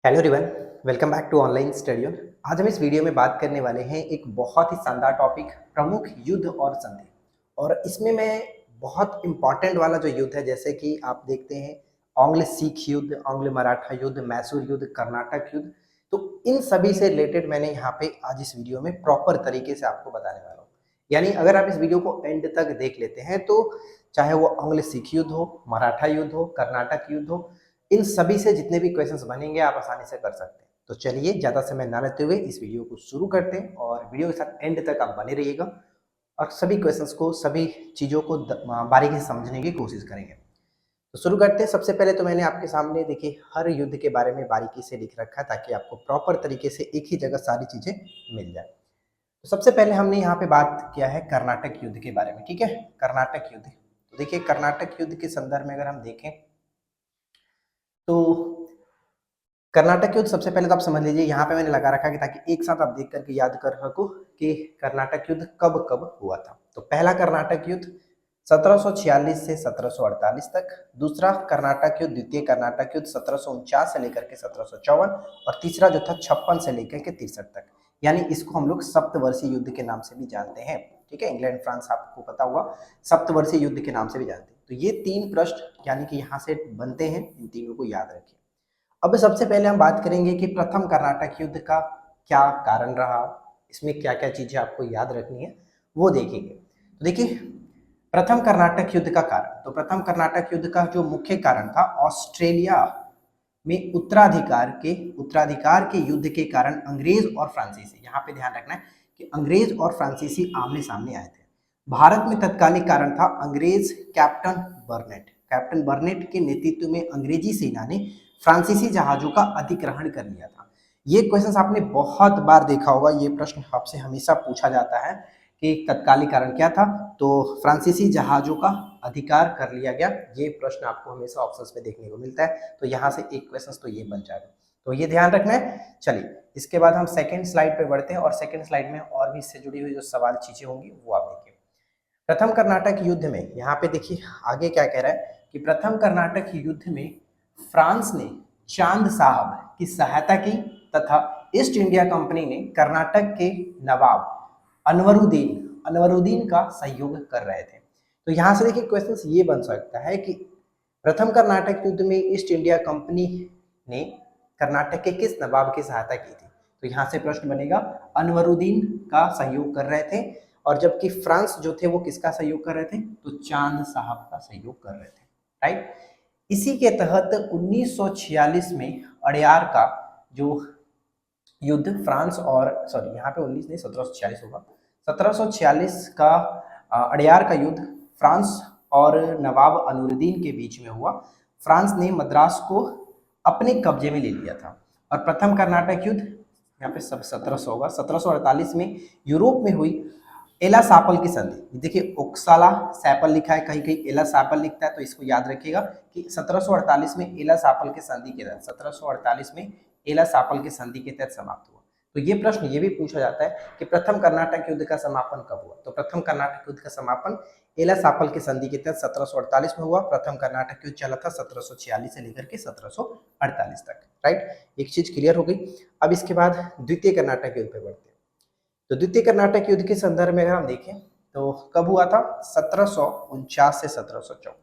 Hello everyone, welcome back to online study. आज हम इस वीडियो में बात करने वाले हैं एक बहुत ही शानदार टॉपिक, प्रमुख युद्ध और संधि। और इसमें मैं बहुत इंपॉर्टेंट वाला जो युद्ध है, जैसे कि आप देखते हैं आंग्ल सिख युद्ध, आंग्ल मराठा युद्ध, मैसूर युद्ध, कर्नाटक युद्ध, तो इन सभी से रिलेटेड मैंने यहाँ पे आज इस वीडियो में प्रॉपर तरीके से आपको बताने वाला हूँ। यानी अगर आप इस वीडियो को एंड तक देख लेते हैं तो चाहे वो आंग्ल सिख युद्ध हो, मराठा युद्ध हो, कर्नाटक युद्ध हो, इन सभी से जितने भी क्वेश्चंस बनेंगे आप आसानी से कर सकते हैं। तो चलिए ज़्यादा समय ना लेते हुए इस वीडियो को शुरू करते हैं और वीडियो के साथ एंड तक आप बने रहिएगा और सभी क्वेश्चंस को, सभी चीज़ों को बारीकी से समझने की कोशिश करेंगे। तो शुरू करते हैं। सबसे पहले तो मैंने आपके सामने देखिए हर युद्ध के बारे में बारीकी से लिख रखा है ताकि आपको प्रॉपर तरीके से एक ही जगह सारी चीज़ें मिल जाए। तो सबसे पहले हमने यहाँ पे बात किया है कर्नाटक युद्ध के बारे में, ठीक है। कर्नाटक युद्ध, तो देखिए कर्नाटक युद्ध के संदर्भ में अगर हम देखें तो कर्नाटक युद्ध सबसे पहले तो आप समझ लीजिए, यहाँ पे मैंने लगा रखा है ताकि एक साथ आप देख करके याद कर सको कि कर्नाटक युद्ध कब कब हुआ था। तो पहला कर्नाटक युद्ध 1746 से 1748 तक, दूसरा कर्नाटक युद्ध, द्वितीय कर्नाटक युद्ध 1749 से लेकर के 1754, और तीसरा जो था 56 से लेकर के 63 तक। यानी इसको हम लोग सप्तवर्षीय युद्ध के नाम से भी जानते हैं, ठीक है। इंग्लैंड फ्रांस आपको पता होगा, सप्तवर्षीय युद्ध के नाम से भी जानते हैं। तो ये तीन प्रश्न यानी कि यहाँ से बनते हैं, इन तीनों को याद रखिए। अब सबसे पहले हम बात करेंगे कि प्रथम कर्नाटक युद्ध का क्या कारण रहा, इसमें क्या क्या चीजें आपको याद रखनी है वो देखेंगे। तो देखिए प्रथम कर्नाटक युद्ध का कारण, तो प्रथम कर्नाटक युद्ध का जो मुख्य कारण था, ऑस्ट्रेलिया में उत्तराधिकार के युद्ध के कारण अंग्रेज और फ्रांसीसी, यहाँ पे ध्यान रखना है कि अंग्रेज और फ्रांसीसी आमने सामने आए थे। भारत में तत्कालिक कारण था अंग्रेज कैप्टन बर्नेट के नेतृत्व में अंग्रेजी सेना ने फ्रांसीसी जहाजों का अधिग्रहण कर लिया था। ये क्वेश्चन आपने बहुत बार देखा होगा, ये प्रश्न आपसे हमेशा पूछा जाता है कि तत्कालिक कारण क्या था, तो फ्रांसीसी जहाजों का अधिकार कर लिया गया। ये प्रश्न आपको हमेशा ऑप्शंस में देखने को मिलता है, तो यहाँ से एक क्वेश्चन तो ये बन जाएगा, तो ये ध्यान रखना है। चलिए इसके बाद हम सेकेंड स्लाइड पे बढ़ते हैं और सेकेंड स्लाइड में और भी इससे जुड़ी हुई जो सवाल चीजें होंगी वो आप देखिए। प्रथम कर्नाटक युद्ध में यहाँ पे देखिए आगे क्या कह रहा है कि प्रथम कर्नाटक युद्ध में फ्रांस ने चांद साहब की सहायता की तथा ईस्ट इंडिया कंपनी ने कर्नाटक के नवाब अनवरुद्दीन का सहयोग कर रहे थे। तो यहाँ से देखिए क्वेश्चन ये बन सकता है कि प्रथम कर्नाटक युद्ध में ईस्ट इंडिया कंपनी ने कर्नाटक के किस नवाब की सहायता की थी। तो यहाँ से प्रश्न बनेगा अनवरुद्दीन का सहयोग कर रहे थे, और जबकि फ्रांस जो थे वो किसका सहयोग कर रहे थे, तो चांद साहब का सहयोग कर रहे थे, राइट। इसी के तहत 1946 में अड़यार का जो युद्ध फ्रांस और यहाँ पे 19 नहीं 1746 होगा, 1746 का अड़यार का युद्ध फ्रांस और नवाब अनवरुद्दीन के बीच में हुआ। फ्रांस ने मद्रास को अपने कब्जे में ले लिया था। और प्रथम कर्नाटक युद्ध यहाँ पे सब 1700 होगा, 1748 में यूरोप में हुई एला सापल की संधि। देखिए ओक्साला सैपल लिखा है, कहीं कहीं एला सापल लिखता है, तो इसको याद रखिएगा कि 1748 में एला सापल के संधि के तहत 1748 में एला सापल के संधि के तहत समाप्त हुआ। तो ये प्रश्न ये भी पूछा जाता है कि प्रथम कर्नाटक युद्ध का समापन कब हुआ। तो प्रथम कर्नाटक युद्ध का समापन एला सापल के संधि के तहत 1748 में हुआ। प्रथम कर्नाटक युद्ध चला था 1746 से लेकर के 1748 तक, राइट। एक चीज क्लियर हो गई। अब इसके बाद द्वितीय कर्नाटक युद्ध पे बढ़ते हैं। तो द्वितीय कर्नाटक युद्ध के संदर्भ में अगर हम देखें तो कब हुआ था, 1749 से 1754,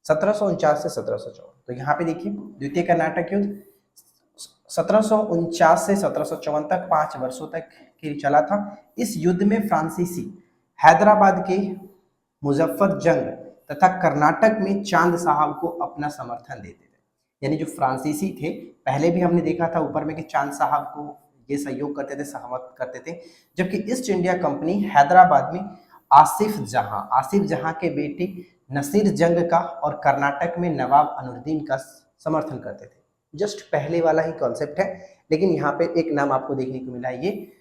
1749 से 1754। तो यहाँ पे देखिए द्वितीय कर्नाटक युद्ध 1749 से 1754 तक 5 वर्षों तक के चला था। इस युद्ध में फ्रांसीसी हैदराबाद के मुजफ्फर जंग तथा कर्नाटक में चांद साहब को अपना समर्थन देते थे। यानी जो फ्रांसीसी थे, पहले भी हमने देखा था ऊपर में कि चांद साहब को ये सहयोग करते थे, सहमत करते थे, जबकि ईस्ट इंडिया कंपनी हैदराबाद में आसिफ जहां के बेटे नसीर जंग का और कर्नाटक में नवाब अनवरुद्दीन का समर्थन करते थे। जस्ट पहले वाला ही कॉन्सेप्ट है, लेकिन यहाँ पे एक नाम आपको देखने को मिला है, ये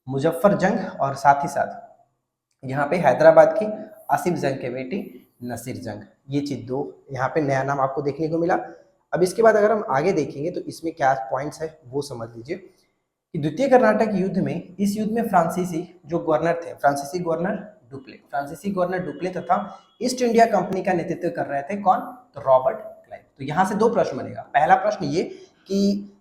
मुजफ्फर जंग, और साथ ही साथ यहाँ पे हैदराबाद की आसिफ जंग के बेटे नसीर जंग। ये चीज दो यहाँ पे नया नाम आपको देखने को मिला। अब इसके बाद अगर हम आगे देखेंगे तो इसमें क्या पॉइंट्स है वो समझ लीजिए कि द्वितीय कर्नाटक युद्ध में, इस युद्ध में फ्रांसीसी जो गवर्नर थे, फ्रांसीसी गवर्नर डुप्ले तथा ईस्ट इंडिया कंपनी का नेतृत्व कर रहे थे कौन, तो रॉबर्ट क्लाइव। तो यहाँ से दो प्रश्न बनेगा। पहला प्रश्न ये कि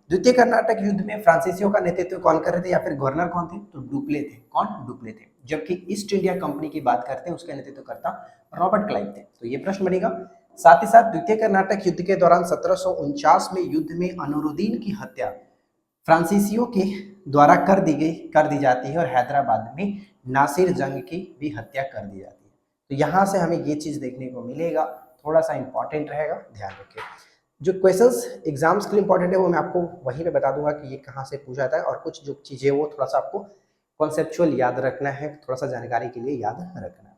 द्वितीय कर्नाटक युद्ध में फ्रांसीसियों का नेतृत्व कौन कर रहे थे या फिर गवर्नर कौन थे? तो डुप्ले थे। कौन? डुप्ले थे। जबकि ईस्ट इंडिया कंपनी की बात करते हैं, उसका नेतृत्व करता रॉबर्ट क्लाइव थे। तो ये प्रश्न बनेगा। साथ ही साथ द्वितीय कर्नाटक युद्ध के दौरान 1749 में युद्ध में अनूरुद्दीन की हत्या फ्रांसीसियों के द्वारा कर दी जाती है और हैदराबाद में नासिर जंग की भी हत्या कर दी जाती है। तो यहाँ से हमें ये चीज देखने को मिलेगा, थोड़ा सा इंपॉर्टेंट रहेगा, ध्यान रखिए। जो क्वेश्चंस एग्जाम्स के लिए इंपॉर्टेंट है वो मैं आपको वहीं पे बता दूंगा कि ये कहाँ से पूछा जाता है, और कुछ जो चीजें वो थोड़ा सा आपको कॉन्सेप्चुअल याद रखना है, थोड़ा सा जानकारी के लिए याद रखना है।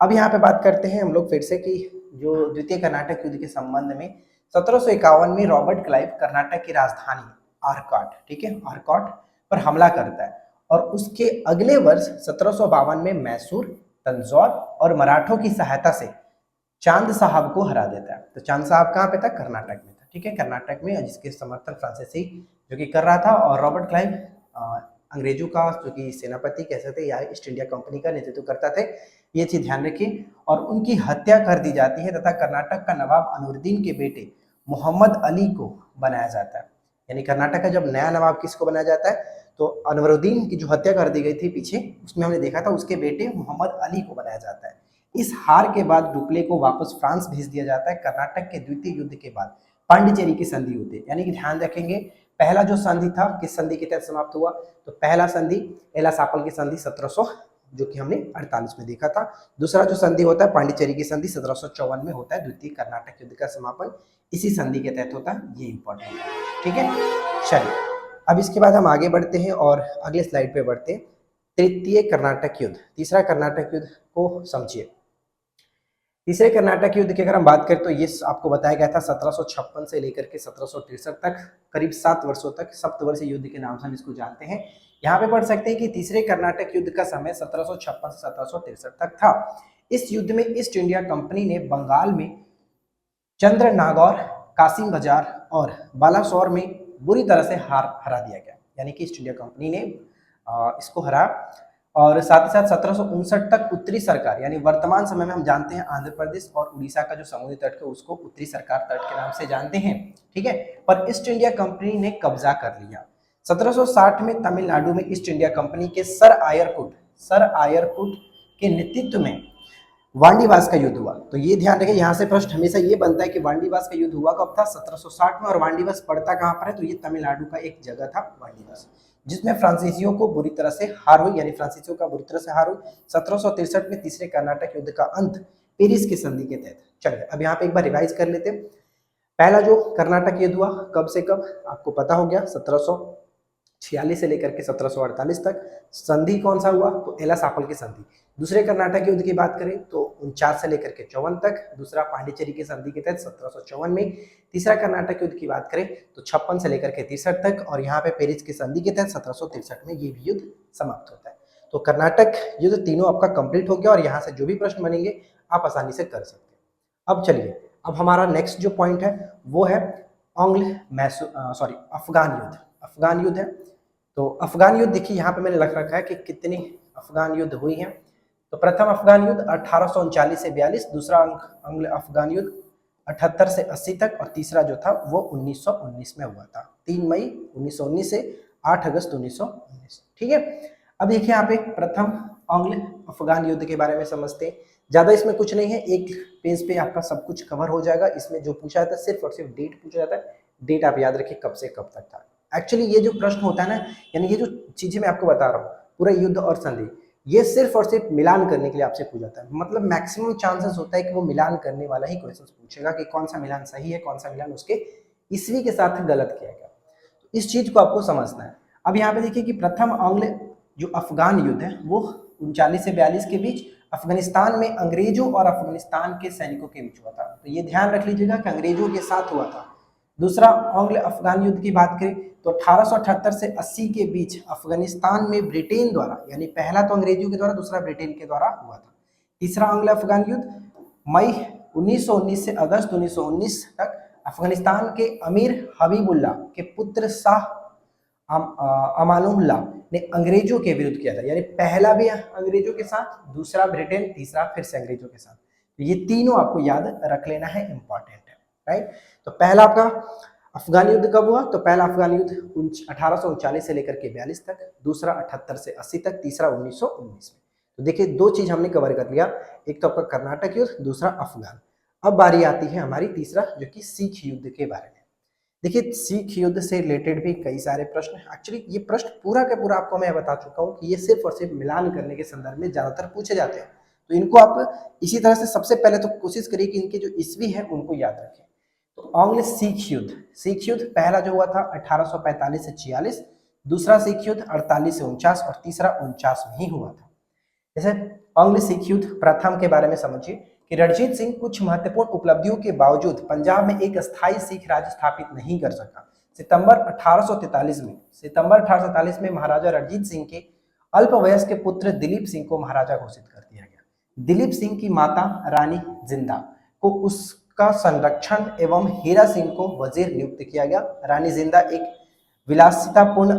अब यहाँ पे बात करते हैं हम लोग फिर से कि जो द्वितीय कर्नाटक युद्ध के संबंध में 1751 में रॉबर्ट क्लाइव कर्नाटक की राजधानी आरकॉट, ठीक है, आरकॉट पर हमला करता है और उसके अगले वर्ष 1752 में मैसूर, तंजौर और मराठों की सहायता से चांद साहब को हरा देता है। तो चांद साहब कहाँ पे था? कर्नाटक में था, ठीक है, कर्नाटक में, जिसके समर्थन फ्रांसीसी जो कि कर रहा था, और रॉबर्ट क्लाइव अंग्रेजों का जो कि सेनापति कह सकते हैं या ईस्ट इंडिया कंपनी का नेतृत्व करता थे। ये चीज ध्यान रखिए। और उनकी हत्या कर दी जाती है तथा कर्नाटक का नवाब अनूरुद्दीन के बेटे मोहम्मद अली को बनाया जाता है। यानी कर्नाटक का जब नया नवाब किसको बनाया जाता है? तो अनवरुद्दीन की जो हत्या कर दी गई थी पीछे, उसमें हमने देखा था उसके बेटे मोहम्मद अली को बनाया जाता है। इस हार के बाद डुप्ले को वापस फ्रांस भेज दिया जाता है। कर्नाटक के द्वितीय युद्ध के बाद पांडिचेरी की संधि होती है। यानी कि ध्यान रखेंगे, पहला जो संधि था किस संधि के तहत समाप्त हुआ? तो पहला संधि एला-सापल की संधि 1700 जो कि हमने 48 में देखा था। दूसरा जो संधि होता है पांडिचेरी की संधि 1754 में होता है। द्वितीय कर्नाटक युद्ध का समापन इसी संधि के तहत होता है। ये इंपॉर्टेंट है, ठीक है। चलिए अब इसके बाद हम आगे बढ़ते हैं और अगले स्लाइड पे बढ़ते हैं। तृतीय कर्नाटक युद्ध, तीसरा कर्नाटक युद्ध को समझिए। तीसरे कर्नाटक युद्ध की अगर हम बात करें तो ये आपको बताया गया था 1756 से लेकर के 1763 तक, करीब 7 वर्षों तक, सप्तवर्षीय युद्ध के नाम से हम इसको जानते हैं। यहाँ पे पढ़ सकते हैं कि तीसरे कर्नाटक युद्ध का समय 1756 से 1763 तक था। इस युद्ध में ईस्ट इंडिया कंपनी ने बंगाल में चंद्रनागौर, कासिम बाजार और बालासोर में बुरी तरह से हरा दिया गया। यानी कि ईस्ट इंडिया कंपनी ने इसको हरा। और साथ ही साथ 1759 तक उत्तरी सरकार, यानी वर्तमान समय में हम जानते हैं आंध्र प्रदेश और उड़ीसा का जो समुद्री तट है उसको उत्तरी सरकार तट के नाम से जानते हैं, ठीक है। पर ईस्ट इंडिया कंपनी ने कब्जा कर लिया। 1760 में तमिलनाडु में ईस्ट इंडिया कंपनी के सर आयरकुट के नेतृत्व में वांडीवास का युद्ध हुआ। तो ये ध्यान रखें, यहाँ से प्रश्न हमेशा ये बनता है कि वांडीवास का युद्ध हुआ कब था? 1760 में। और वांडीवास पड़ता कहाँ पर है? तो ये तमिलनाडु का एक जगह था वांडीवास, जिसमें फ्रांसीसियों को बुरी तरह से हार हुई, यानी फ्रांसीसियों का बुरी तरह से हार हुई। 1763 में तीसरे कर्नाटक युद्ध का अंत पेरिस की संधि के तहत। चलिए अब यहाँ पे एक बार रिवाइज कर लेते हैं। पहला जो कर्नाटक युद्ध हुआ कब से कब आपको पता हो गया, 1746 से लेकर के 1748 तक। संधि कौन सा हुआ? तो एला-सापल की संधि। दूसरे कर्नाटक युद्ध की बात करें तो 49 से लेकर के 54 तक। दूसरा पांडिचेरी की संधि के तहत 1754 में। तीसरा कर्नाटक युद्ध की बात करें तो 56 से लेकर के 63 तक, और यहाँ पे पेरिस की संधि के तहत 1763 में ये भी युद्ध समाप्त होता है। तो कर्नाटक युद्ध तीनों आपका कंप्लीट हो गया और यहाँ से जो भी प्रश्न बनेंगे आप आसानी से कर सकते हैं। अब चलिए, अब हमारा नेक्स्ट जो पॉइंट है वो है अफगान युद्ध। अफगान युद्ध है। तो अफगान युद्ध देखिए यहाँ पे मैंने लिख रखा है कि कितनी अफगान युद्ध हुई है। तो प्रथम अफगान युद्ध 1839 से 42, दूसरा अंग्ल अफगान युद्ध 78 से 80 तक, और तीसरा जो था वो 1919 में हुआ था। 3 मई 1919 से 8 अगस्त 1919, ठीक है। अब देखिए यहाँ पे प्रथम अंग्ल अफगान युद्ध के बारे में समझते हैं। ज्यादा इसमें कुछ नहीं है, एक पेज पे आपका सब कुछ कवर हो जाएगा। इसमें जो पूछा जाता है सिर्फ और सिर्फ डेट पूछा जाता है। डेट आप याद रखिए कब से कब तक था। एक्चुअली ये जो प्रश्न होता है ना, यानी ये जो चीजें मैं आपको बता रहा हूँ, पूरा युद्ध और संधि, ये सिर्फ और सिर्फ मिलान करने के लिए आपसे पूछा जाता है। मतलब मैक्सिमम चांसेस होता है कि वो मिलान करने वाला ही क्वेश्चन पूछेगा कि कौन सा मिलान सही है, कौन सा मिलान उसके ईस्वी के साथ गलत किया गया। तो इस चीज को आपको समझना है। अब यहाँ पे देखिए कि प्रथम अंग्ल जो अफगान युद्ध है वो 39 से 42 के बीच अफगानिस्तान में अंग्रेजों और अफगानिस्तान के सैनिकों के बीच हुआ था। तो ये ध्यान रख लीजिएगा कि अंग्रेजों के साथ हुआ था। दूसरा अंग्ल अफगान युद्ध की बात करें तो 1878 से 80 के बीच अफगानिस्तान में ब्रिटेन द्वारा, यानी पहला तो अंग्रेजों के द्वारा, दूसरा ब्रिटेन के द्वारा हुआ था। तीसरा अंग्ल अफगान युद्ध मई 1919 से अगस्त 1919 तक अफगानिस्तान के अमीर हबीबुल्लाह के पुत्र शाह अमानुल्लाह ने अंग्रेजों के विरुद्ध किया था। यानी पहला भी अंग्रेजों के साथ, दूसरा ब्रिटेन, तीसरा फिर से अंग्रेजों के साथ। तो ये तीनों आपको याद रख लेना है, इंपॉर्टेंट है, राइट। तो पहला आपका अफगान युद्ध कब हुआ? तो पहला अफगान युद्ध 1839 से लेकर के 42 तक, दूसरा 78 से 80 तक, तीसरा 1919 में। तो देखिए दो चीज हमने कवर कर लिया, एक तो आपका कर्नाटक युद्ध, दूसरा अफगान। अब बारी आती है हमारी तीसरा जो कि सिख युद्ध के बारे में। देखिए सिख युद्ध से रिलेटेड भी कई सारे प्रश्न, एक्चुअली ये प्रश्न पूरा का पूरा आपको मैं बता चुका हूँ कि ये सिर्फ और सिर्फ मिलान करने के संदर्भ में ज्यादातर पूछे जाते हैं। तो इनको आप इसी तरह से सबसे पहले तो कोशिश करिए कि इनके जो ईस्वी है उनको याद रखें। तो आंग्ल सिख युद्ध, सिख युद्ध पहला जो हुआ था 1845 से 46, दूसरा सिख युद्ध 48 से 49 और तीसरा 49 में ही हुआ था। जैसे आंग्ल सिख युद्ध प्रथम के बारे में समझिए कि रणजीत सिंह कुछ महत्वपूर्ण उपलब्धियों के बावजूद पंजाब में एक स्थायी सिख राज्य स्थापित नहीं कर सका। सितंबर 1843 में महाराजा रणजीत सिंह के अल्पवयस्क के पुत्र दिलीप सिंह को महाराजा घोषित कर दिया गया। दिलीप सिंह की माता रानी जिंदा को उसका संरक्षण एवं हीरा सिंह को वजीर नियुक्त किया गया। रानी जिंदा एक विलासितापूर्ण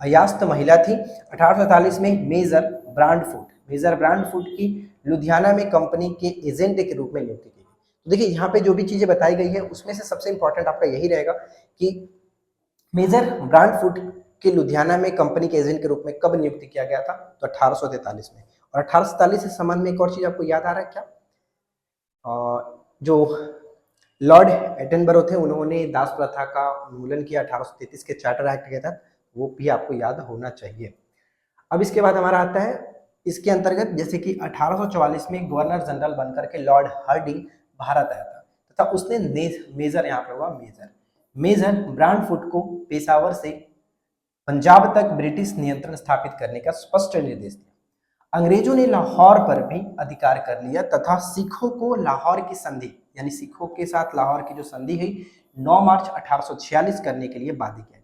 अयास्त महिला थी। 1847 में मेजर ब्रांडफुट की लुधियाना में कंपनी के एजेंट के रूप में नियुक्ति की गई। तो देखिए यहाँ पे जो भी चीजें बताई गई है उसमें से सबसे इंपॉर्टेंट आपका यही रहेगा कि मेजर ब्रांडफुट के लुधियाना में कंपनी के एजेंट के रूप में कब नियुक्ति किया गया था? तो 1843 में। और 1843 से संबंध में एक और चीज आपको याद आ रहा है क्या? जो लॉर्ड एटनबरो थे उन्होंने दास प्रथा का उन्मूलन किया 1833 के चार्टर एक्ट के तहत, वो भी आपको याद होना चाहिए। अब इसके बाद हमारा आता है इसके अंतर्गत जैसे कि 1844 में गवर्नर जनरल बनकर के लॉर्ड हार्डिंग भारत आया था तथा उसने मेजर यहाँ पे हुआ मेजर ब्रांडफुट को पेशावर से पंजाब तक ब्रिटिश नियंत्रण स्थापित करने का स्पष्ट निर्देश दिया। अंग्रेजों ने लाहौर पर भी अधिकार कर लिया तथा सिखों को लाहौर की संधि यानी सिखों के साथ लाहौर की जो संधि है 9 मार्च 1846 करने के लिए बाध्य किया गया।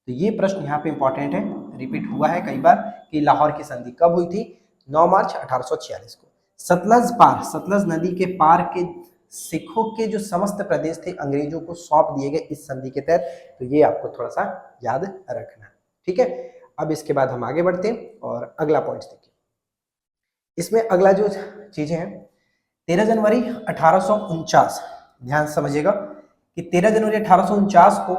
तो ये प्रश्न यहाँ पे इंपॉर्टेंट है, रिपीट हुआ है कई बार कि लाहौर की संधि कब हुई थी? 9 मार्च 1846 को। सतलज नदी के पार के सिखों के जो समस्त प्रदेश थे अंग्रेजों को सौंप दिए गए इस संधि के तहत। तो ये आपको थोड़ा सा याद रखना, ठीक है। अब इसके बाद हम आगे बढ़ते हैं और अगला पॉइंट देखिए। इसमें अगला जो चीजें हैं 13 जनवरी 1849, ध्यान से समझिएगा कि 13 जनवरी 1849 को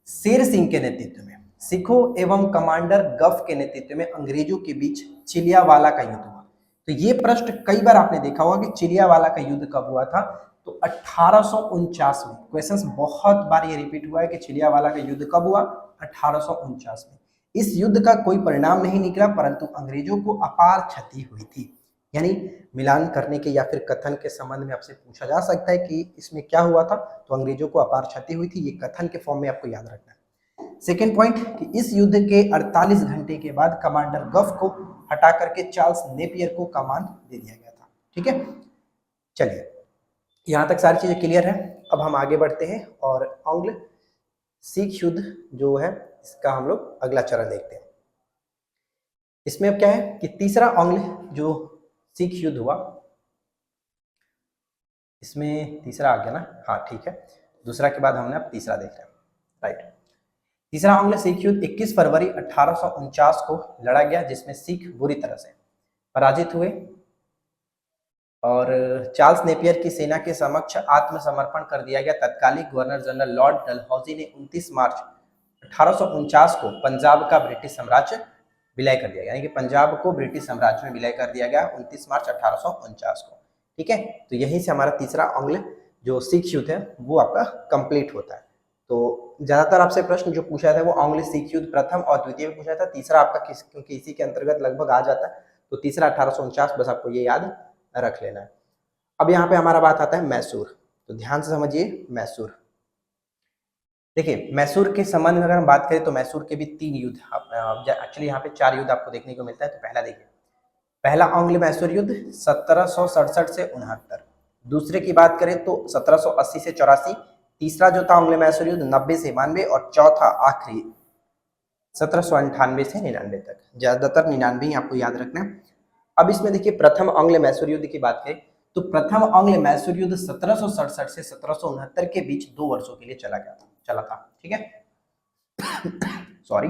शेर सिंह के नेतृत्व में सिखों एवं कमांडर गफ के नेतृत्व में अंग्रेजों के बीच चिलियावाला का युद्ध हुआ। तो ये प्रश्न कई बार आपने देखा होगा कि चिलियावाला का युद्ध कब हुआ था? तो 1849 में। क्वेश्चंस बहुत बार ये रिपीट हुआ है कि चिलियावाला का युद्ध कब हुआ? 1849 में। इस युद्ध का कोई परिणाम नहीं निकला परंतु अंग्रेजों को अपार क्षति हुई थी। यानी मिलान करने के या फिर कथन के संबंध में आपसे पूछा जा सकता है कि इसमें क्या हुआ था? तो अंग्रेजों को अपार क्षति हुई थी, ये कथन के फॉर्म में आपको याद रखना है। सेकेंड पॉइंट कि इस युद्ध के 48 घंटे के बाद कमांडर गफ को हटा करके चार्ल्स नेपियर को कमान दे दिया गया था, ठीक है। चलिए यहां तक सारी चीजें क्लियर है। अब हम आगे बढ़ते हैं और आंग्ल सिख युद्ध जो है इसका हम लोग अगला चरण देखते हैं। इसमें अब क्या है कि तीसरा आंग्ल जो सिख युद्ध हुआ, इसमें तीसरा आ गया ना? हाँ ठीक है, दूसरा के बाद हमने अब तीसरा देख रहे हैं, राइट। तीसरा आंग्ल सिख युद्ध 21 फरवरी 1849 को लड़ा गया जिसमें सिख बुरी तरह से पराजित हुए और चार्ल्स नेपियर की सेना के समक्ष आत्मसमर्पण कर दिया गया। तत्कालीन गवर्नर जनरल लॉर्ड डलहौजी ने 29 मार्च 1849 को पंजाब का ब्रिटिश साम्राज्य विलय कर दिया, यानी कि पंजाब को ब्रिटिश साम्राज्य में विलय कर दिया गया 29 मार्च 1849 को, ठीक है। तो यहीं से हमारा तीसरा आंग्ल जो सिख युद्ध है वो आपका कंप्लीट होता है। तो ज्यादातर आपसे प्रश्न जो पूछा था वो आंग्ल सिख युद्ध प्रथम और द्वितीय में पूछा था, तीसरा आपका क्योंकि इसी के अंतर्गत लगभग आ जाता है तो तीसरा 1849, बस आपको ये याद रख लेना है। अब यहाँ पे हमारा बात आता है मैसूर, तो ध्यान से समझिए मैसूर। देखिए मैसूर के संबंध में अगर हम बात करें तो मैसूर के भी 3 युद्ध, एक्चुअली यहाँ पे 4 युद्ध आपको देखने को मिलता है। तो पहला देखिए, पहला आंग्ल मैसूर युद्ध 1767 से 69, दूसरे की बात करें तो 1780 से 84, तीसरा जो था आंग्ल मैसूर युद्ध 90 से 92 और चौथा आखिरी 1798 से 99 तक, ज्यादातर 99 ही आपको याद रखना है। अब इसमें देखिए प्रथम आंग्ल मैसूर युद्ध की बात करें तो प्रथम आंग्ल मैसूर युद्ध 1767 से 1769 के बीच 2 वर्षों के लिए चला था, ठीक है। सॉरी।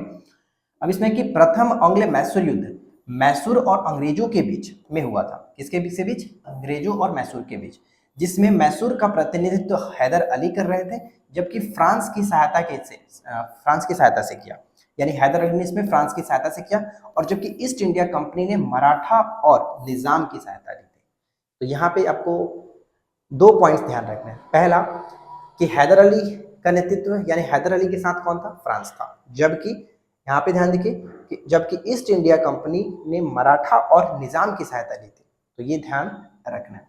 अब इसमें कि प्रथम आंग्ल मैसूर युद्ध मैसूर और अंग्रेजों के बीच में हुआ था। किसके बीच से बीच? अंग्रेजों और मैसूर के बीच। जिसमें मैसूर का प्रतिनिधित्व हैदर अली कर रहे थे, जबकि फ्रांस की सहायता से किया, यानी हैदर अली ने इसमें फ्रांस की सहायता से किया, और जबकि ईस्ट इंडिया कंपनी ने मराठा और निजाम की सहायता ली थी। तो यहाँ पे आपको दो पॉइंट्स ध्यान रखना है। पहला कि हैदर अली का नेतृत्व, यानी हैदर अली के साथ कौन था, फ्रांस था, जबकि यहाँ पे ध्यान देखिए कि जबकि ईस्ट इंडिया कंपनी ने मराठा और निजाम की सहायता ली थी। तो ये ध्यान रखना है।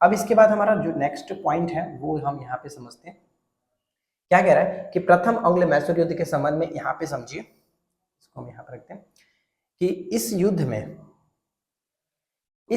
अब इसके बाद हमारा जो नेक्स्ट पॉइंट है वो हम यहाँ पे समझते हैं। क्या कह रहा है कि प्रथम आंग्ल मैसूर युद्ध के संबंध में यहाँ पे समझिए, इसको हम यहाँ पे रखते हैं कि इस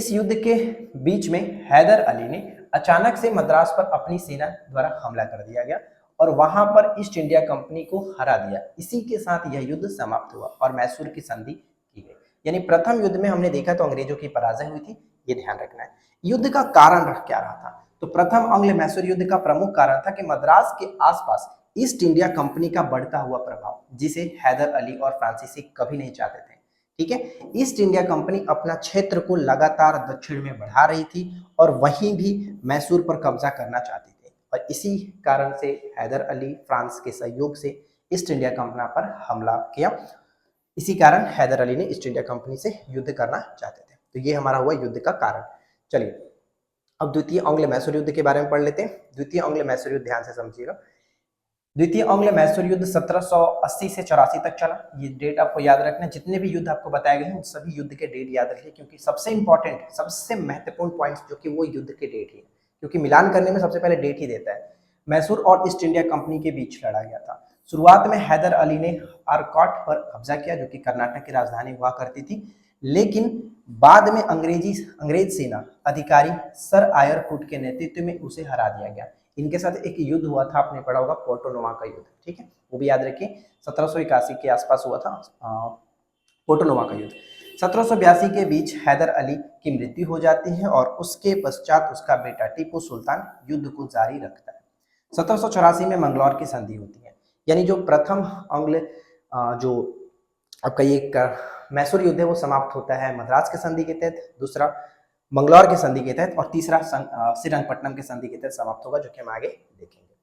युद्ध के बीच में हैदर अली ने अचानक से मद्रास पर अपनी सेना द्वारा हमला कर दिया गया और वहां पर ईस्ट इंडिया कंपनी को हरा दिया। इसी के साथ यह युद्ध समाप्त हुआ और मैसूर की संधि की गई। यानी प्रथम युद्ध में हमने देखा तो अंग्रेजों की पराजय हुई थी, ये ध्यान रखना है। युद्ध का कारण क्या रहा था, तो प्रथम आंग्ल मैसूर युद्ध का प्रमुख कारण था कि मद्रास के आसपास ईस्ट इंडिया कंपनी का बढ़ता हुआ प्रभाव, जिसे हैदर अली और फ्रांसीसी कभी नहीं चाहते थे। ठीक है, ईस्ट इंडिया कंपनी अपना क्षेत्र को लगातार दक्षिण में बढ़ा रही थी और वहीं भी मैसूर पर कब्जा करना चाहती थी, और इसी कारण से हैदर अली फ्रांस के सहयोग से ईस्ट इंडिया कंपनी पर हमला किया। इसी कारण हैदर अली ने ईस्ट इंडिया कंपनी से युद्ध करना चाहते थे। तो ये हमारा हुआ युद्ध का कारण। चलिए अब द्वितीय आंग्ल मैसूर युद्ध के बारे में पढ़ लेते हैं। द्वितीय आंग्ल मैसूर युद्ध ध्यान से समझिएगा। द्वितीय आंग्ल मैसूर युद्ध 1780 से 84 तक चला। ये डेट आपको याद रखना, जितने भी युद्ध आपको बताए गए हैं सभी युद्ध के डेट याद रखिए, क्योंकि सबसे इंपॉर्टेंट, सबसे महत्वपूर्ण पॉइंट्स जो कि वो युद्ध के डेट ही है, क्योंकि मिलान करने में सबसे पहले डेट ही देता है। मैसूर और ईस्ट इंडिया कंपनी के बीच लड़ा गया था। शुरुआत में हैदर अली ने आरकॉट पर कब्जा किया, जो कि कर्नाटक की राजधानी हुआ करती थी, लेकिन बाद में अंग्रेज सेना अधिकारी सर आयरकुट के नेतृत्व में उसे हरा दिया गया। इनके साथ एक युद्ध हुआ था, आपने पढ़ा होगा, पोर्टोनोवा का युद्ध। ठीक है, वो भी याद रखिए, 1781 के आसपास हुआ था पोर्टोनोवा का युद्ध। 1782 के बीच हैदर अली की मृत्यु हो जाती है और उसके पश्चात उसका बेटा टीपू सुल्तान युद्ध को जारी रखता है। 1784 में मंगलौर की संधि होती है, यानी जो प्रथम आंग्ल जो आपका ये मैसूर युद्ध है वो समाप्त होता है मद्रास के संधि के तहत, दूसरा मंगलौर के संधि के तहत, और तीसरा श्रीरंगपट्टनम के संधि के तहत समाप्त होगा, जो कि हम आगे देखेंगे।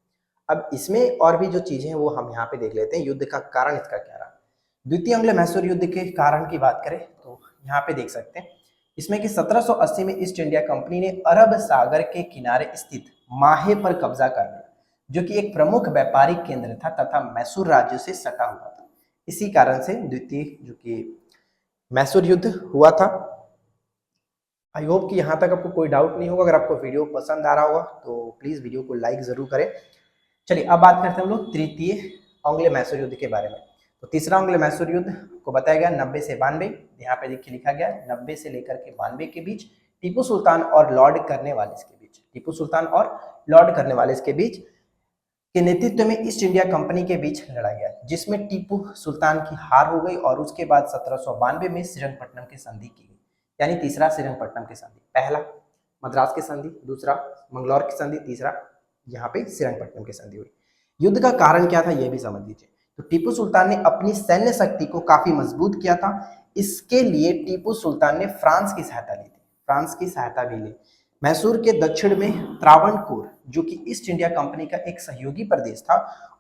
अब इसमें और भी जो चीजें हैं वो हम यहाँ पे देख लेते हैं। युद्ध का कारण इसका क्या रहा। द्वितीय आंग्ल मैसूर युद्ध के कारण की बात करें तो यहाँ पे देख सकते हैं इसमें कि 1780 में ईस्ट इंडिया कंपनी ने अरब सागर के किनारे स्थित माहे पर कब्जा कर लिया, जो कि एक प्रमुख व्यापारिक केंद्र था तथा मैसूर राज्य से सटा हुआ था। इसी कारण से द्वितीय जो कि मैसूर युद्ध हुआ था। आई होप कि यहाँ तक आपको कोई डाउट नहीं होगा। अगर आपको वीडियो पसंद आ रहा होगा तो प्लीज वीडियो को लाइक जरूर करें। चलिए अब बात करते हैं हम लोग तृतीय आंग्ल मैसूर युद्ध के बारे में। तो तीसरा आंग्ल मैसूर युद्ध को बताया गया 90 से 92, यहाँ पे देखिए लिखा गया 90 से लेकर के 92 के बीच टीपू सुल्तान और लॉर्ड कर्नवालिस के बीच, टीपू सुल्तान और लॉर्ड कर्नवालिस के बीच के नेतृत्व में ईस्ट इंडिया कंपनी के बीच लड़ा गया, जिसमें टीपू सुल्तान की हार हो गई और उसके बाद 1792 में श्रीरंगपट्टनम की संधि की गई, यानी तीसरा श्रीरंगपट्टनम की संधि। पहला मद्रास की संधि, दूसरा मंगलौर की संधि, तीसरा यहाँ पे श्रीरंगपट्टनम की संधि हुई। युद्ध का कारण क्या था ये भी समझ लीजिए। तो टीपू सुल्तान ने अपनी सैन्य शक्ति को काफी मजबूत किया था। इसके लिए टीपू सुल्तान ने फ्रांस की सहायता ली थी, फ्रांस की सहायता भी ली। मैसूर के दक्षिण में त्रावणकोर, जो कि ईस्ट इंडिया कंपनी का एक सहयोगी प्रदेश था,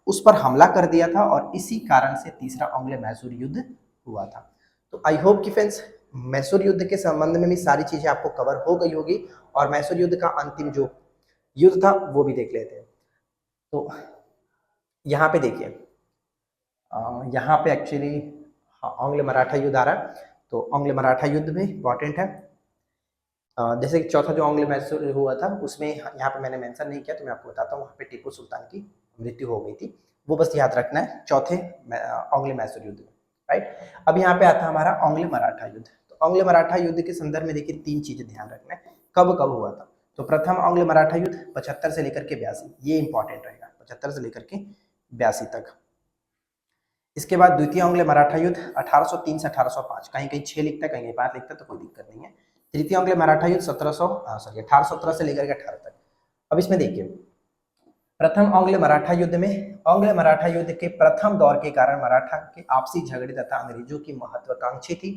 उस पर हमला कर दिया था और इसी कारण से तीसरा आंग्ल मैसूर युद्ध हुआ था। तो आई होप कि फ्रेंड्स मैसूर युद्ध के संबंध में भी सारी चीजें आपको कवर हो गई होगी, और मैसूर युद्ध का अंतिम जो युद्ध था वो भी देख लेते हैं। तो यहाँ पे देखिए, यहाँ पे एक्चुअली आंग्ल मराठा युद्ध आ रहा है, तो आंग्ल मराठा युद्ध भी इंपॉर्टेंट है। जैसे कि चौथा जो आंग्ल मैसूर हुआ था उसमें यहाँ पे मैंने मेंशन नहीं किया, तो मैं आपको बताता हूँ, वहाँ पे टीपू सुल्तान की मृत्यु हो गई थी, वो बस याद रखना है चौथे आंग्ल मैसूर युद्ध में, राइट। अब यहाँ पे आता है हमारा आंग्ल मराठा युद्ध। तो आंग्ल मराठा युद्ध के संदर्भ में देखिए तीन चीजें ध्यान रखना है, कब कब हुआ था। तो प्रथम आंग्ल मराठा युद्ध 75 से लेकर के 82, ये इंपॉर्टेंट रहेगा, 75 से लेकर के 82 तक। इसके बाद द्वितीय आंग्ल मराठा युद्ध 1803 से 1805, कहीं कहीं 6 लिखता है, कहीं 5 लिखता है, तो कोई दिक्कत नहीं है। तृतीय आंग्ल मराठा युद्ध 1817 से लेकर के 18 तक। अब इसमें देखिए प्रथम आंग्ल मराठा युद्ध में, आंग्ल मराठा युद्ध के प्रथम दौर के कारण मराठा के आपसी झगड़े तथा अंग्रेजों की महत्वाकांक्षी थी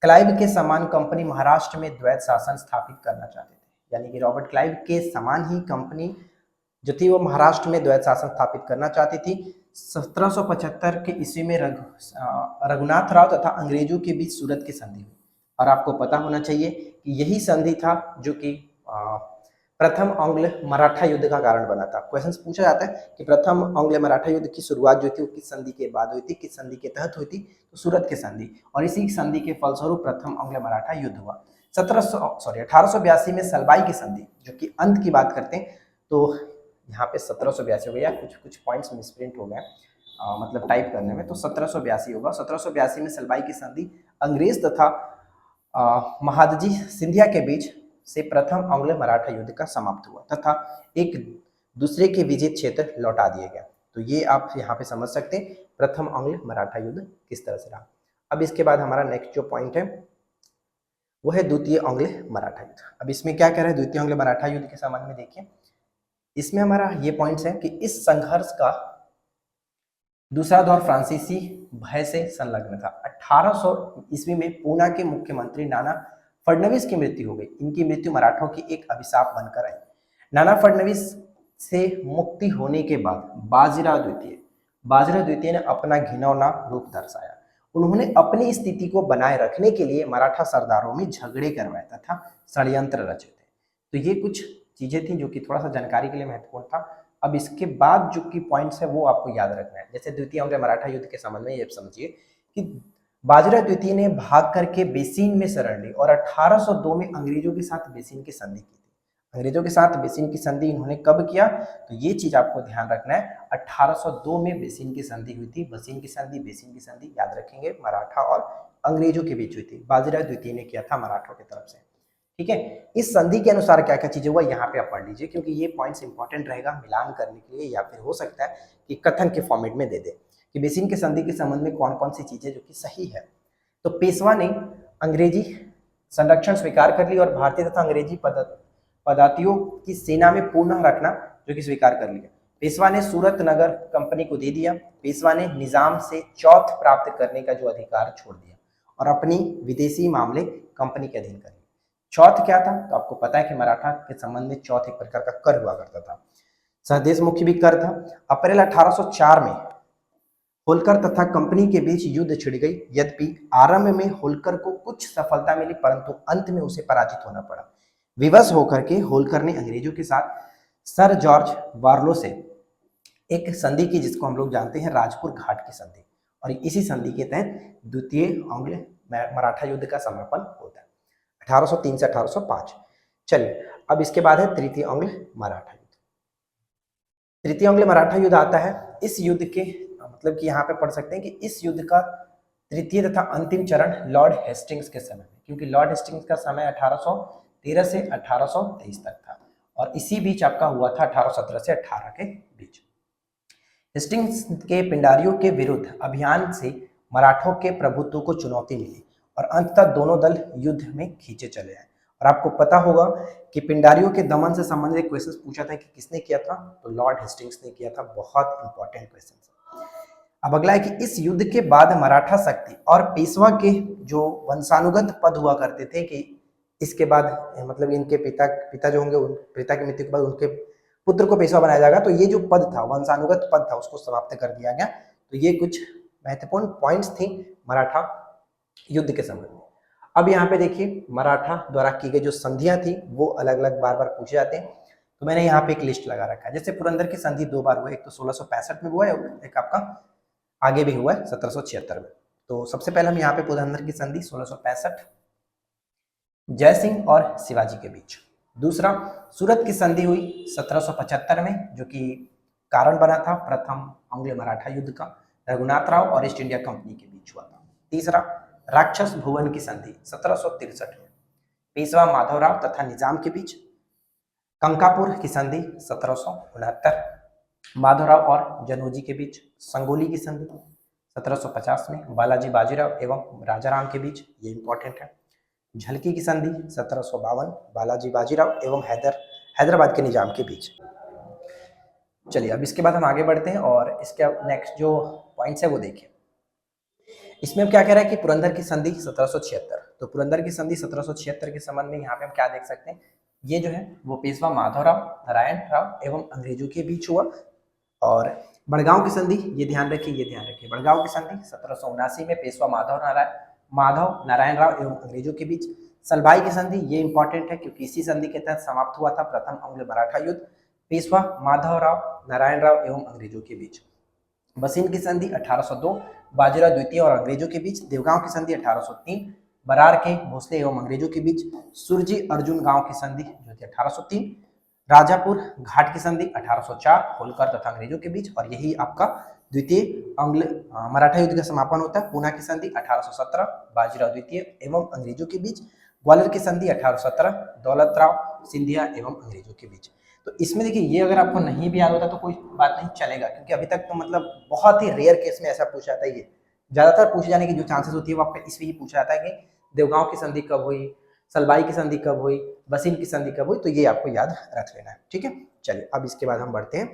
क्लाइव के समान कंपनी महाराष्ट्र में द्वैत शासन स्थापित करना चाहते थे, यानी कि रॉबर्ट क्लाइव के समान ही कंपनी जो थी वो महाराष्ट्र में द्वैत शासन स्थापित करना चाहती थी। 1775 के ईस्वी में रघुनाथ राव तथा अंग्रेजों के बीच सूरत की संधि हुई। और आपको पता होना चाहिए कि यही संधि था जो कि प्रथम आंग्ल मराठा युद्ध का कारण बना था। क्वेश्चंस पूछा जाता है कि प्रथम आंग्ल मराठा युद्ध की शुरुआत जो थी वो किस संधि के बाद हुई थी, किस संधि के तहत हुई थी, तो सूरत की संधि। और इसी संधि के फलस्वरूप प्रथम आंग्ल मराठा युद्ध हुआ। 1882 में सलबाई की संधि, जो कि अंत की बात करते हैं, तो यहाँ पे 1782 हो गया, कुछ पॉइंट्स मिसप्रिंट हो गए मतलब टाइप करने में, तो 1782 होगा। 1782 में सलबाई की संधि अंग्रेज तथा महादजी सिंधिया के बीच से प्रथम आंग्ल मराठा युद्ध का समाप्त हुआ तथा एक दूसरे के विजित क्षेत्र लौटा दिए गए। तो ये आप यहाँ पे समझ सकते हैं प्रथम आंग्ल मराठा युद्ध किस तरह से रहा। अब इसके बाद हमारा नेक्स्ट जो पॉइंट है वो है द्वितीय आंग्ल मराठा युद्ध। अब इसमें क्या कह रहे हैं द्वितीय आंग्ल मराठा युद्ध के संबंध में, देखिए इसमें हमारा ये पॉइंट्स है कि इस संघर्ष का दूसरा दौर फ्रांसीसी भय से संलग्न था। 1800 ईस्वी में पूना के मुख्यमंत्री नाना फडणवीस की मृत्यु हो गई। इनकी मृत्यु मराठों की एक अभिशाप बनकर आई। नाना फडणवीस से मुक्ति होने के बाद बाजीराव द्वितीय ने अपना घिनौना रूप दर्शाया। उन्होंने अपनी स्थिति को बनाए रखने के लिए मराठा सरदारों में झगड़े करवाए तथा षड्यंत्र रचे थे। तो ये कुछ चीजें थी जो कि थोड़ा सा जानकारी के लिए महत्वपूर्ण था। अब इसके बाद जो की पॉइंट्स है वो आपको याद रखना है। जैसे द्वितीय आंग्ल मराठा युद्ध के संबंध में ये समझिए कि बाजीराव द्वितीय ने भाग करके बेसिन में शरण ली और 1802 में अंग्रेजों के साथ बेसिन की संधि की थी। अंग्रेजों के साथ बेसिन की संधि इन्होंने कब किया, तो ये चीज आपको ध्यान रखना है। 1802 में बेसिन की संधि हुई थी। बेसिन की संधि याद रखेंगे मराठा और अंग्रेजों के बीच हुई थी। बाजीराव द्वितीय ने किया था मराठों की तरफ से, ठीक है। इस संधि के अनुसार क्या क्या चीजें हुआ यहाँ पे आप पढ़ लीजिए, क्योंकि ये पॉइंट्स इंपॉर्टेंट रहेगा मिलान करने के लिए, या फिर हो सकता है कि कथन के फॉर्मेट में दे दे कि बेसिन के संधि के संबंध में कौन कौन सी चीजें जो कि सही है। तो पेशवा ने अंग्रेजी संरक्षण स्वीकार कर ली और भारतीय तथा अंग्रेजी पदातियों की सेना में पूर्ण रखना जो कि स्वीकार कर लिया। पेशवा ने सूरत नगर कंपनी को दे दिया। पेशवा ने निजाम से चौथ प्राप्त करने का जो अधिकार छोड़ दिया और अपनी विदेशी मामले कंपनी के अधीन कर लिए। चौथ क्या था, तो आपको पता है कि मराठा के संबंध में चौथ एक प्रकार का कर हुआ करता था, स्वदेशमुखी भी कर था। अप्रैल 1804 में होलकर तथा कंपनी के बीच युद्ध छिड़ गई। यद्यपि आरंभ में होलकर को कुछ सफलता मिली, परंतु अंत में उसे पराजित होना पड़ा। विवश होकर के होलकर ने अंग्रेजों के साथ सर जॉर्ज वार्लो से एक संधि की, जिसको हम लोग जानते हैं राजपुर घाट की संधि, और इसी संधि के तहत द्वितीय आंग्ल मराठा युद्ध का समापन होता है 1803 से 1805। चलिए अब इसके बाद है तृतीय आंग्ल मराठा युद्ध। तृतीय आंग्ल मराठा युद्ध आता है। इस युद्ध के मतलब कि यहाँ पे पढ़ सकते हैं कि इस युद्ध का तृतीय तथा अंतिम चरण लॉर्ड हेस्टिंग्स के समय में, क्योंकि लॉर्ड हेस्टिंग्स का समय 1813 से 1823 तक था और इसी बीच आपका हुआ था 1817 से 18 के बीच। हेस्टिंग्स के पिंडारियों के विरुद्ध अभियान से मराठों के प्रभुत्व को चुनौती मिली और अंततः दोनों दल युद्ध में खींचे चले आए। और आपको पता होगा कि पिंडारियों के दमन से संबंधित क्वेश्चन पूछा था कि किसने किया था, तो लॉर्ड हेस्टिंग्स ने किया था। बहुत इंपॉर्टेंट क्वेश्चन। अब अगला है कि इस युद्ध के बाद मराठा शक्ति और पेशवा के जो वंशानुगत पद हुआ करते थे कि इसके बाद मतलब इनके पिता जो होंगे, पिता की मृत्यु के बाद उनके पुत्र को पेशवा बनाया जाएगा, तो ये जो पद था वंशानुगत पद था उसको समाप्त कर दिया गया। तो ये कुछ महत्वपूर्ण पॉइंट्स थी मराठा युद्ध के संबंध में। अब यहाँ पे देखिए मराठा द्वारा की गई जो संधियां थी वो अलग अलग बार बार पूछे जाते हैं, तो मैंने यहाँ पे एक लिस्ट लगा रखा है। जैसे पुरंदर की संधि 2 बार हुआ, एक तो 1665 में हुआ है, एक आपका आगे भी हुआ है 1776 में। तो सबसे पहले हम यहाँ पे पुरंदर की संधि 1665 जय सिंह और शिवाजी के बीच। दूसरा सूरत की संधि हुई 1775 में, जो कि कारण बना था प्रथम आंग्ल मराठा युद्ध का, रघुनाथ राव और ईस्ट इंडिया कंपनी के बीच हुआ था। तीसरा राक्षस भुवन की संधि 1763 में, पेशवा माधवराव तथा निजाम के बीच। कंकापुर की संधि 1769, माधवराव और जनोजी के बीच। संगोली की संधि 1750 में, बालाजी बाजीराव एवं राजाराम के बीच, ये इंपॉर्टेंट है। झलकी की संधि 1752, बालाजी बाजीराव एवं हैदराबाद के निजाम के बीच। चलिए अब इसके बाद हम आगे बढ़ते हैं और इसके नेक्स्ट जो पॉइंट्स है वो देखिए। इसमें अब क्या कह रहा है कि पुरंदर की संधि 1776, तो पुरंदर की संधि 1776 के संबंध में यहाँ पे हम क्या देख सकते हैं, ये जो है वो पेशवा माधवराव नारायण राव एवम अंग्रेजों के बीच हुआ। और बड़गांव की संधि, ये ध्यान रखिए, ये ध्यान रखिए, बड़गांव की संधि 1779 में पेशवा माधव नारायण राव एवं अंग्रेजों के बीच। सलभाई की संधि, ये इंपॉर्टेंट है क्योंकि इसी संधि के तहत समाप्त हुआ था प्रथम अंग्ल मराठा युद्ध, पेशवा माधवराव नारायण राव एवं अंग्रेजों के बीच। बसीन की संधि 1802 बाजीराव द्वितीय और अंग्रेजों के बीच। देवगांव की संधि 1803 बरार के भोसले एवं अंग्रेजों के बीच। सुरजी अर्जुन गांव की संधि जो थी 1803। राजापुर घाट की संधि 1804 होलकर तथा अंग्रेजों के बीच। और यही आपका द्वितीय अंग्ल मराठा युद्ध का समापन होता है। पूना की संधि 1817 बाजीराव द्वितीय एवं अंग्रेजों के बीच। ग्वालियर की संधि 1817 दौलत राव सिंधिया एवं अंग्रेजों के बीच। तो इसमें देखिए, ये अगर आपको नहीं भी याद होता तो कोई बात नहीं, चलेगा, क्योंकि अभी तक तो मतलब बहुत ही रेयर केस में ऐसा पूछा जाता है। ये ज्यादातर पूछे जाने की जो चांसेस होती है वो आपका इसमें ही पूछा जाता है कि देवगांव की संधि कब हुई, सलबाई की संधि कब हुई, बसीन की संधि कब हुई, तो ये आपको याद रख लेना है। ठीक है, चलिए अब इसके बाद हम बढ़ते हैं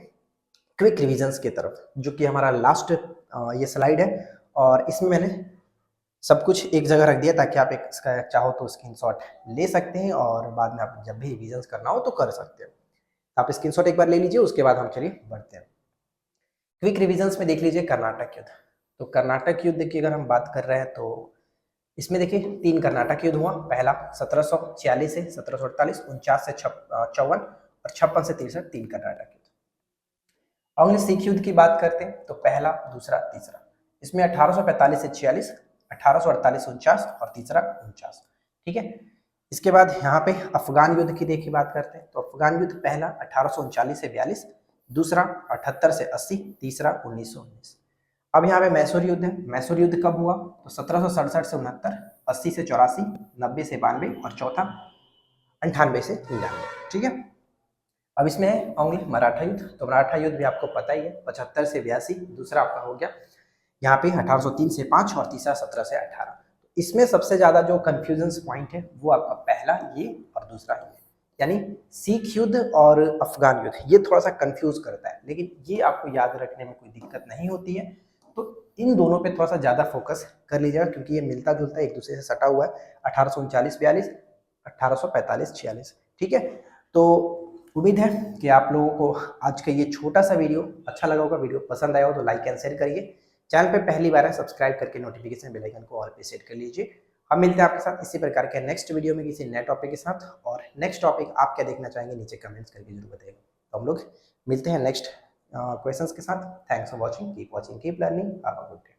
क्विक रिविजन्स की तरफ, जो कि हमारा लास्ट ये स्लाइड है। और इसमें मैंने सब कुछ एक जगह रख दिया ताकि आप एक इसका चाहो तो स्क्रीनशॉट ले सकते हैं और बाद में आप जब भी रिविजन्स करना हो तो कर सकते हैं। आप स्क्रीनशॉट एक बार ले लीजिए, उसके बाद हम चलिए बढ़ते हैं। क्विक रिविजन्स में देख लीजिए कर्नाटक युद्ध। तो कर्नाटक युद्ध की अगर हम बात कर रहे हैं तो इसमें देखिए 3 कर्नाटक युद्ध हुआ। पहला 1746 से 1748, 49 से 54 और 56 से 63 3 कर्नाटक युद्ध। अंग्रेज सिख युद्ध की बात करते हैं तो पहला, दूसरा, तीसरा। इसमें 1845 से 46, 1848 49 और तीसरा 49। ठीक है, इसके बाद यहाँ पे अफगान युद्ध की देखिए बात करते हैं तो अफगान युद्ध पहला 1839 से 42, दूसरा 78 से 80, तीसरा 1919। अब यहाँ पे मैसूर युद्ध है। मैसूर युद्ध कब हुआ तो 1767 से 69, 80 से 84, 90 से 92 और चौथा 98 से 99। ठीक है, अब इसमें है अंग्ल मराठा युद्ध। तो मराठा युद्ध भी आपको पता ही है, 75 से 82, दूसरा आपका हो गया यहाँ पे 1803 से 5 और तीसरा 17 से 18। इसमें सबसे ज्यादा जो कंफ्यूजन पॉइंट है वो आपका पहला ये और दूसरा ये, यानी सिख युद्ध और अफगान युद्ध, ये थोड़ा सा कंफ्यूज करता है, लेकिन ये आपको याद रखने में कोई दिक्कत नहीं होती है। तो इन दोनों पे थोड़ा सा ज्यादा फोकस कर लीजिएगा क्योंकि ये मिलता जुलता एक दूसरे से सटा हुआ है। 1839-42, 1845-46। ठीक है, तो उम्मीद है कि आप लोगों को आज का ये छोटा सा वीडियो अच्छा लगा होगा। वीडियो पसंद आया हो तो लाइक एंड शेयर करिए। चैनल पे पहली बार है, सब्सक्राइब करके नोटिफिकेशन बेल आइकन को ऑल पे सेट कर लीजिए। हम मिलते हैं आपके साथ इसी प्रकार के नेक्स्ट वीडियो में किसी नए टॉपिक के साथ। और नेक्स्ट टॉपिक आप क्या देखना चाहेंगे नीचे कमेंट्स करके जरूर बताइएगा। तो हम लोग मिलते हैं नेक्स्ट क्वेश्चंस के साथ। Thanks for watching, keep learning, have a good day.